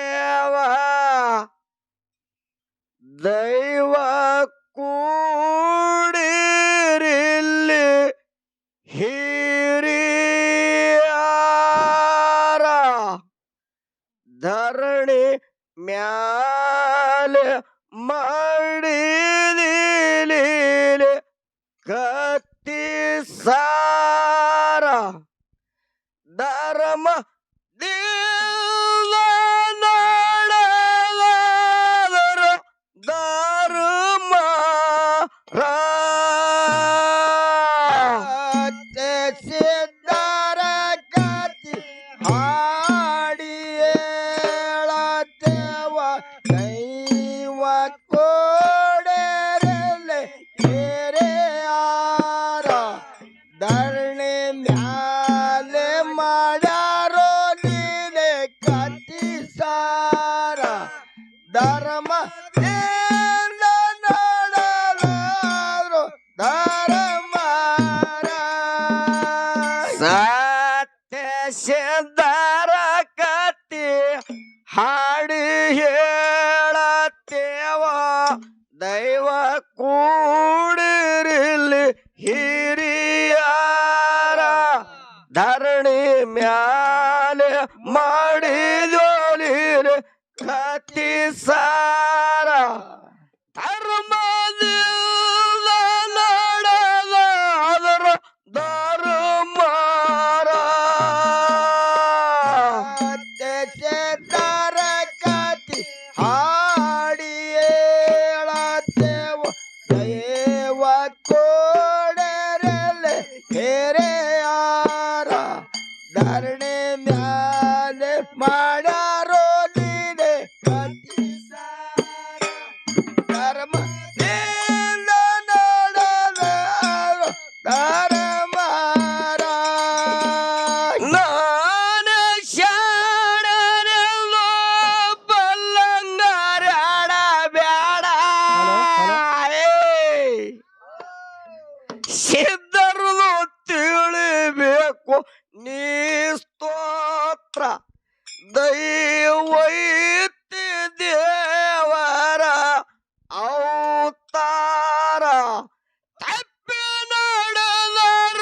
ದೇವ ದೈವ ಕೂಡಿರಿಲ್ಲಿ ಹಿರಿಯಾರ ಧರಣಿ ಮ್ಯಾಲೆ ಮಾಡಿದಿಲಿ ಕತ್ತಿ ಸಾರ ಧರ್ಮ ಧರ್ಮ ಸಿದ್ಧರ ಕತಿ ಹಾಡಿ ಹೇಳತ್ತೇವ ದೈವ ಕೋಡೆರಲೆ ಕೆರೆಯಾರ ಧರಣಿ ಮ್ಯಾಲೆ ಮಾಡ್ಯಾರೋ ನೀನೆ ಕತಿ ಸಾರ ಧರ್ಮ ಸತ್ಯ ಸಿದ್ಧರ ಕತಿ ಹಾಡಿ ಹೇಳತ್ತೇವ ದೈವ ಕೂಡಿರಿಲ್ಲಿ ಹಿರಿಯಾರ ಧರಣಿ ಮ್ಯಾಲೆ ಮಾಡಿದೋಲಿರಿ ಕತಿ ಸಾರ ಧರ್ಮದಿಂದ ನಡೆದಾದರ ಧರ್ಮಾರ ಸಿದ್ಧರ ಕತಿ ಹಾಡಿ ಹೇಳತ್ತೇವ ದೈವ ಕೋಡೆರಲೆ ಕೆರೆಯಾರ ಧರಣಿ ಮ್ಯಾಲೆ ಮಾಡ್ಯಾರೋ ನೀನೆ ಕತಿ ಸಾರ ಧರ್ಮ ಧರ್ಮಾರ ನಾನ ಶಾಣನೆಲ್ಲೋ ಬಲ್ಲಂಗಾರಾಡ ಬ್ಯಾಡ ಸಿದ್ಧರದು ತಿಳಿಬೇಕು ನೀ ಸ್ತೋತ್ರ ದೈವೈತಿ ದೇವರ ಅವತಾರ ತಪ್ಪಿ ನಡೆದರಾಗ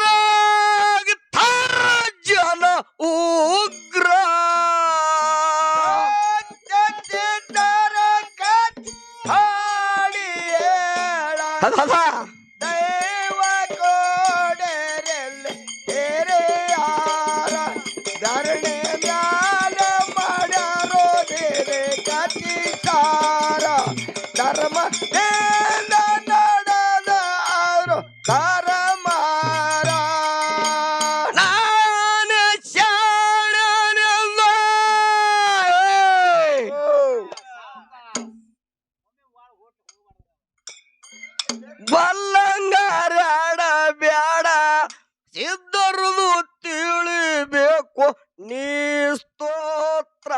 ಜನ ಉಗ್ರ ಹಾಡಿ ದೈವ ಕೋಡೆರಲೆ ಕೆರೆಯಾರ ಧರಣಿ ಮ್ಯಾಲ ಮಾಡ್ಯಾರೋ ನೀನೆ ಕತಿ ಸಾರ ಧರ್ಮ ನಡೆದವರು ಧರ್ಮಾರ ನಾನು ಶಾಣನೆಲ್ಲ ಬಲ್ಲಂಗಾರಾಡ ಬ್ಯಾಡ ಸಿದ್ಧರದು ತಿಳಿಬೇಕು ನೀ ಸ್ತೋತ್ರ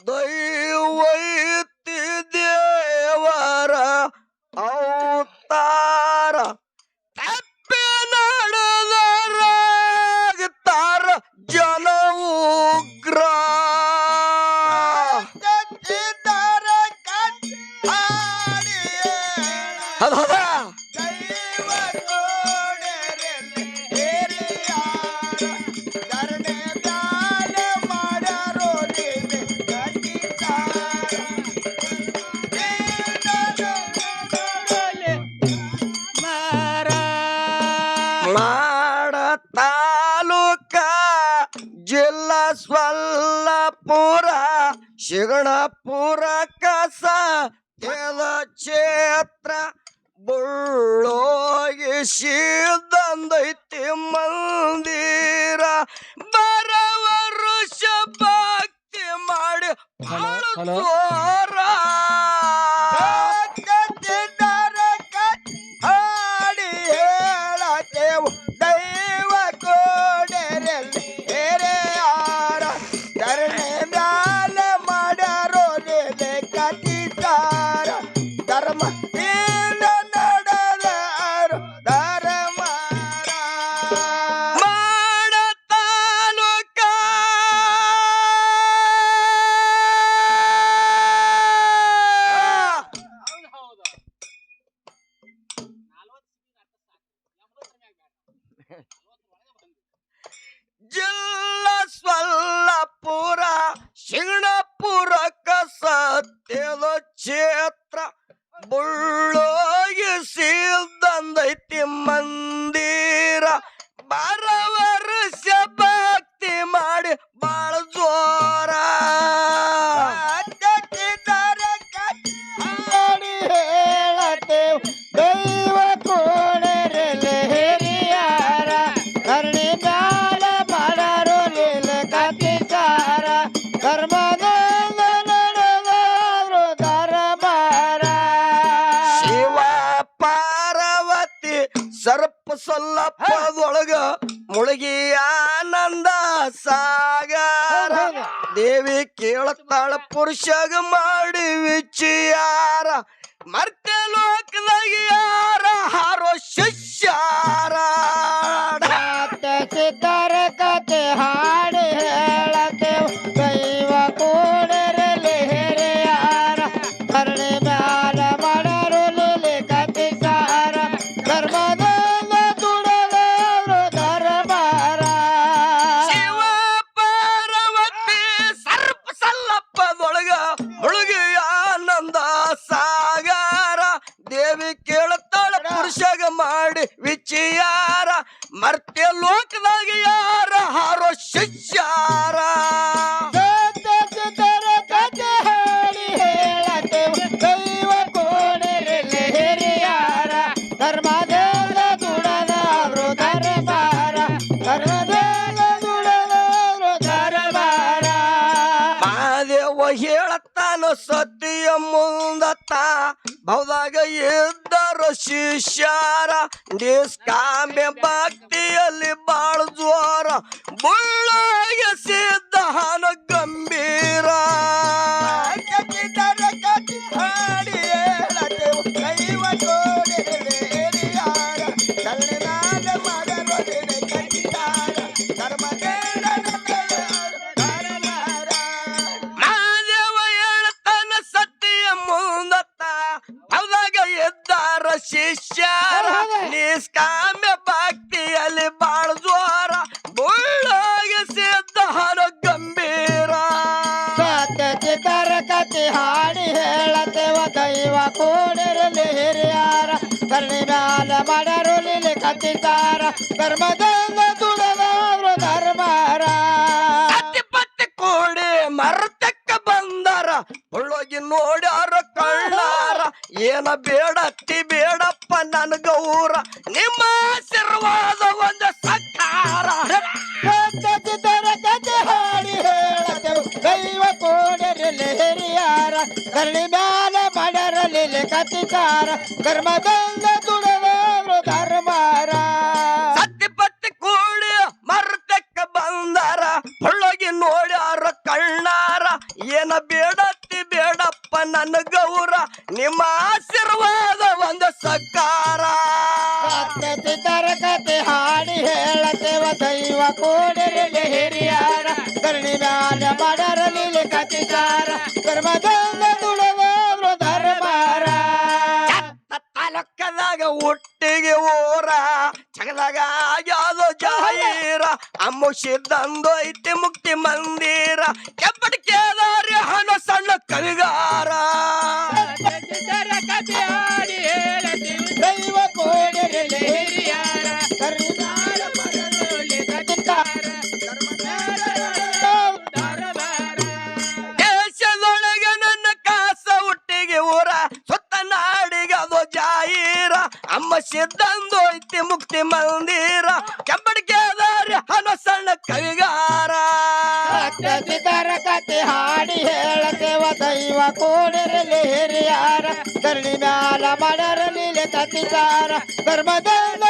ದೈವೈತಿ ದೇವರ ಅವತಾರ ತಪ್ಪಿ ನಡೆದರಾಗ್ತಾರ ಜನ ಉಗ್ರ ದೈವ ಕೋಡೆರಲೆ ಕೆರೆಯಾರ ಧರಣಿ ಮ್ಯಾಲೆ ಮಾಡ್ಯಾರೋ ನೀನೆ ಕತಿ ಸಾರ ಮಾಡ ತಾಲೂಕ ಜಿಲ್ಲಾ ಸ್ವಲ್ಲಾಪುರ ಶಿಗಣಪುರ ಕಸ ಕ್ಷೇತ್ರ ಬುಳ್ಳೋಗಿ ಸಿದ್ದಂದೈತಿ ಮಂದಿರ ಬರವ ಋಷ ಭಕ್ತಿ ಮಾಡಿ ಜೋರ ಹಾಡಿ ಹೇಳತ್ತೇವ ದೈವ ಕೋಡೆರಲೆ ಕೆರೆಯಾರ ಧರಣಿ ಮ್ಯಾಲೆ ಮಾಡ್ಯಾರೋ ನೀನೆ ಕತಿ ಸಾರ ಧರ್ಮ ನಡೆದವರು ಧರ್ಮಾರ ಮಾಡ ತಾಲೂಕ ಪೂರಕ ಸತ್ಯದ ಕ್ಷೇತ್ರ ಬುಳ್ಳೋಗಿ ಸೀಲ್ದಂದೈತಿ ಮಂದಿರ ಬಾರ ವರ್ಷ ಭಕ್ತಿ ಮಾಡಿ ಬಾಳ ಜೋರ ಹೇಳತೇವ್ ದೈವ ಕೋಣರಲ್ಲಿ ಹಿರಿಯಾರ ಕರ್ಣಿ ಮ್ಯಾಲ ಮಾಡರು ಲೀಲ ಕತಿಚಾರ ಧರ್ಮದಿಂದ ನಡೆದಾದ್ರು ದರಬಾರ ಶಿವ ಪಾರ್ವತಿ ಸರ್ಪ ಸಲ್ಲಪ್ಪದೊಳಗ ಮುಳುಗಿ ಆನಂದ ಸಾಗರ ದೇವಿ ಕೇಳತ್ತಾಳ ಪುರುಷಗ ಮಾಡಿ ವಿಚಾರ ಮರ್ತ್ಯ ಲೋಕದಾಗ ಯಾರ ಹಾರೋ ಶಿಷ್ಯಾರ ಸಿದ್ಧರ ಕತೆ ಹಾಡಿ ಹೇಳತೇವ್ ದೈವ ಕೋಣರಲ್ಲಿ ಹಿರಿಯಾರ ಕರ್ಣಿ ಮ್ಯಾಲ ಮಾಡರು ಲೀಲೆ ಕತಿಸಾರ ಧರ್ಮದಿಂದ ದುಡದವರು ದರಬಾರ ಶಿವ ಪಾರ್ವತಿ ಸರ್ಪ ಸಲ್ಲಪ್ಪದೊಳಗ ಮುಳುಗಿ ಆನಂದ ಸಾಗರ ದೇವಿ ಕೇಳುತ್ತಾಳ ಪುರುಷಗ ಮಾಡಿ ವಿಚಾರ ಮರ್ತ್ಯ ಲೋಕದಾಗ ಯಾರ ಹಾರೋ ಶಿಷ್ಯಾರ ಸಿದ್ಧರ ಕತೆ ಹಾಡಿ ಹೇಳತೇವ್ ದೈವ ಕೋಣರಲ್ಲಿ ಹಿರಿಯಾರ ಧರ್ಮದಿಂದ ದುಡದವರು ದರಬಾರ ಧರ್ಮದಿಂದ ದುಡದವರು ದರಬಾರ ಮಾದೇವ ಹೇಳತ್ತಾನ ಸತ್ಯ ಮುಂದತ್ತ ಭವದಾಗ ಇದ್ದರ ಶಿಷ್ಯಾರ ನಿಷ್ಕಾಮ್ಯ ಭಕ್ತಿಯಲ್ಲಿ ಬಾಳ ಜೋರ ಬುಳ್ಳಾಗೆ ಸಿದ್ಧನ ಗಂಭೀರ ಹಾಡಿ ಹೇಳತೇವ್ ದೈವ ಕೋಣರಲ್ಲಿ ಹಿರಿಯಾರ ಕರುಣೆನಾದ ಮಾಡರು ಲೀಲೆ ಕತಿಸಾರ ಧರ್ಮದಿಂದ ಮಾದೇವ ಹೇಳ್ತಾನ ಸತ್ಯ ಮುಂದತ್ತ ಹೌದಾಗ ಎದ್ದಾರ ಶಿಷ್ಯರ ನಿಷ್ಕಾಮ್ಯ ಭಕ್ತಿಯಲ್ಲಿ ಬಾಳ ಜೋರ ಬುಳ್ಳಾಗೆ ಸಿದ್ಧನ ಗಂಭೀರ ಸತ್ಯಚಿತರ ಕತೆ ಹಾಡಿ ಹೇಳತೇವ ದೈವ ಕೋಣರಲ್ಲಿ ಹಿರಿಯಾರ ಕರ್ಣಿ ಮ್ಯಾಲ ಮಾಡರು ಲೀಲೆ ಕತಿಸಾರ ಧರ್ಮದಿಂದ ದುಡದವರು ಧರ್ಮಾರ ಪತ್ತಿ ಕೂಡಿ ಮರ್ತಕ್ಕ ಬಂದಾರ ಒಳ್ಳೋಗಿ ನೋಡ್ಯಾರ ಕಳ್ಳಾರ ಏನ ಬೇಡತ್ತಿ ಬೇಡಪ್ಪ ನನ್ ಗೌರ ನಿಮ್ಮ ಆಶೀರ್ವಾದ ಒಂದು ಸಕಾರ ಸತ್ಯಚಿತರ ಕತೆ ಹಾಡಿ ಹೇಳತೇವ್ ದೈವ ಕೋಣರಲ್ಲಿ ಹಿರಿಯಾರ ಕರ್ಣಿ ಮ್ಯಾಲ ಮಾಡರ ಲೀಲೆ ಕತಿಸಾರ ಧರ್ಮದಿಂದ ದುಡದವರು ಧರ್ಮಾರ ಪತ್ತಿ ಕೂಡಿ ಮರ್ತಕ್ಕ ಬಂದಾರ ಒಳ್ಳೋಗಿ ನೋಡ್ಯಾರ ಕಳ್ಳಾರ ಏನ ಬೇಡತ್ತಿ ಬೇಡಪ್ಪ ನನ್ನ ಗೌರ ನಿಮ್ಮ ಆಶೀರ್ವಾದ ಒಂದು ಸಕಾರ ಸತ್ಯಚಿತರ ಕತೆ ಹಾಡಿ ಹೇಳತೇವ ದೈವ ಕೋಣರಲ್ಲಿ ಹಿರಿಯಾರ ಕರ್ಣಿ ಮ್ಯಾಲ ಮಾಡರ ಲೀಲೆ ಕತಿಸಾರ ಧರ್ಮದಿಂದ ದುಡದವರು ಧರ್ಮಾರ ತಾಲೂಕದಾಗ ಒಟ್ಟಿಗೆ ಊರ ಜಗದಾಗ ಆಗ್ಯಾದೋ ಜಾಹೀರ ಅಮ್ಮುಷಿದ್ದಂದು ಐತಿ ಮುಕ್ತಿ ಮಂದಿರ ಕೆಬ್ಬಡಿ ಕೇದಾರಿ ಹಣ ಸಣ್ಣ ಕವಿಗಾರ ಕತೆ ಹಾಡಿ ಹೇಳತೇವ್ ದೈವ ಕೋಣರಲ್ಲಿ ಹಿರಿಯಾರ ಕರ್ಣಿ ಮ್ಯಾಲ ಮಾಡರ ಲೀಲೆ ಕತಿಸಾರ ದೇಶದೊಳಗೆ ನನ್ನ ಕಾಸ ಒಟ್ಟಿಗೆ ಊರ ಸುತ್ತ ನಾಡಿಗೆ ಅದು ಜಾಹೀರ ಅಮ್ಮ ಸಿದ್ದಂದು ಐತಿ ಮುಕ್ತಿ ಮಂದಿರ ಕೆಬ್ಬಡಿ ಕೇದಾರಿ ಹಣ ಸಣ್ಣ ಕವಿಗಾರ ಸತ್ಯಚಿತರ ಕತೆ ಹಾಡಿ ಹೇಳತೇವ ದೈವ ಕೋಣರಲ್ಲಿ ಹಿರಿಯಾರ ಕರ್ಣಿ ಮ್ಯಾಲ ಮಾಡರ ಲೀಲೆ ಕತಿಸಾರ ಧರ್ಮದಿಂದ